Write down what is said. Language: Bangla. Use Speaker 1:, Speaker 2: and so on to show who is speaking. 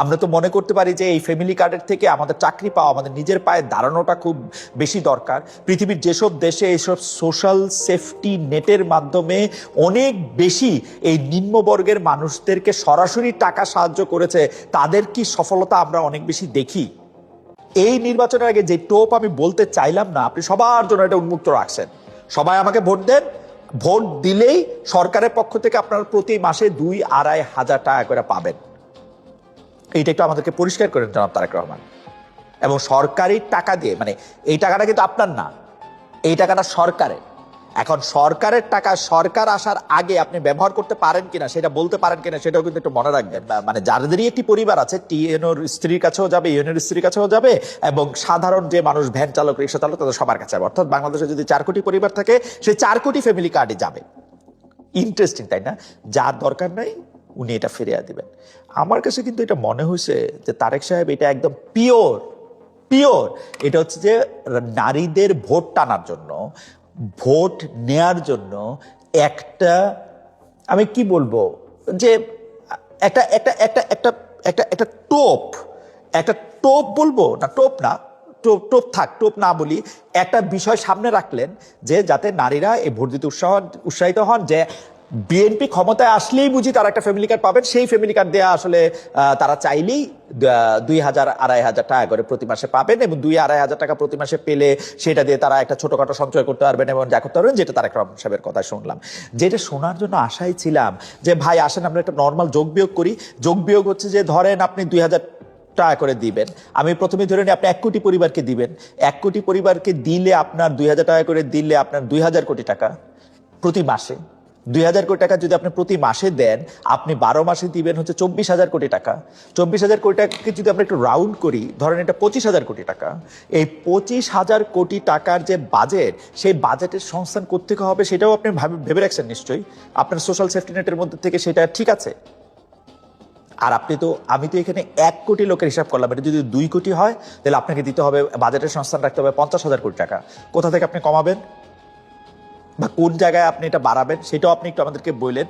Speaker 1: আমরা তো মনে করতে পারি যে এই ফ্যামিলি কার্ডের থেকে আমাদের চাকরি পাওয়া, আমাদের নিজের পায়ে দাঁড়ানোটা খুব বেশি দরকার। পৃথিবীর যেসব দেশে এইসব সোশ্যাল সেফটি নেটের মাধ্যমে অনেক বেশি এই নিম্নবর্গের মানুষদেরকে সরাসরি টাকা সাহায্য করেছে, তাদের কি সফলতা আমরা অনেক বেশি দেখি। এই নির্বাচনের আগে যে টোপ আমি বলতে চাইলাম না, আপনি সবার জন্য এটা উন্মুক্ত রাখছেন। সবাই আমাকে ভোট দেন, ভোট দিলেই সরকারের পক্ষ থেকে আপনারা প্রতি মাসে 2-2.5 হাজার টাকা করে পাবেন। এইটা একটু আমাদেরকে পরিষ্কার করেন জনাব তারেক রহমান। এবং সরকারি টাকা দিয়ে, মানে এই টাকাটা কিন্তু আপনার না, এই টাকাটা সরকারের। এখন সরকারের টাকা সরকার আসার আগে আপনি ব্যবহার করতে পারেন কিনা, সেটা বলতে পারেন কিনা, সেটাও কিন্তু একটু মনে রাখবেন। মানে যাদেরই একটি পরিবার আছে, টিএনওর স্ত্রীর কাছেও যাবে, ইউএনওর স্ত্রীর কাছেও যাবে, এবং সাধারণ যে মানুষ, ভ্যান চালক, রিক্সা চালক, তাদের সবার কাছে যাবে। অর্থাৎ বাংলাদেশে যদি 4 কোটি পরিবার থাকে, সেই 4 কোটি ফ্যামিলি কার্ডে যাবে। ইন্টারেস্টিং, তাই না? যার দরকার নাই উনি এটা ফিরিয়ে দিবেন। আমার কাছে কিন্তু এটা মনে হয়েছে যে তারেক সাহেব এটা একদম পিওর পিওর এটা হচ্ছে যে নারীদের ভোট টানার জন্য, ভোট নেয়ার জন্য একটা, আমি কি বলবো, যে একটা একটা একটা একটা একটা একটা টোপ, একটা টোপ বলবো না, টোপ না, টোপ টোপ থাক, টোপ না বলি, একটা বিষয় সামনে রাখলেন যে যাতে নারীরা এই ভোট দিতে উৎসাহিত হন, যে বিএনপি ক্ষমতায় আসলেই বুঝি তারা একটা ফ্যামিলি কার্ড পাবেন, সেই ফ্যামিলি কার্ড দেওয়া আসলে তারা চাইলেই 2,000-2,500 টাকা করে প্রতি মাসে পাবেন, এবং 2,000-2,500 টাকা প্রতি মাসে পেলে সেটা দিয়ে তারা একটা ছোটখাটো সঞ্চয় করতে পারবেন এবং যা করতে পারবেন, যেটা তারেক রহমান সাহেবের কথা শুনলাম। যেটা শোনার জন্য আশাই ছিলাম যে ভাই আসেন আমরা একটা নর্মাল যোগ বিয়োগ করি। যোগ বিয়োগ হচ্ছে যে ধরেন আপনি 2,000 টাকা করে দিবেন, আমি প্রথমে ধরে নিই আপনি 1 কোটি পরিবারকে দিবেন। 1 কোটি পরিবারকে দিলে আপনার 2,000 টাকা করে দিলে আপনার 2,000 কোটি টাকা প্রতি মাসে। 2,000 কোটি টাকা যদি আপনি প্রতি মাসে দেন, আপনি 12 মাসে দিবেন হচ্ছে 24,000 কোটি টাকা। 24,000 কোটি টাকাকে যদি আমরা একটু রাউন্ড করি, ধরেন এটা 25,000 কোটি টাকা। এই 25,000 কোটি টাকার যে বাজেট, সেই বাজেটের সংস্থান কোত্থেকে হবে সেটাও আপনি ভেবে রাখছেন নিশ্চয়ই। আপনার সোশ্যাল সেফটি নেটের মধ্যে থেকে সেটা ঠিক আছে। আর আপনি তো, আমি তো এখানে 1 কোটি লোকের হিসাব করলাম, এটা যদি 2 কোটি হয় তাহলে আপনাকে দিতে হবে, বাজেটের সংস্থান রাখতে হবে 50,000 কোটি টাকা। কোথা থেকে আপনি কমাবেন বা কোন জায়গায় আপনি এটা বাড়াবেন সেটাও আপনি একটু আমাদেরকে বললেন।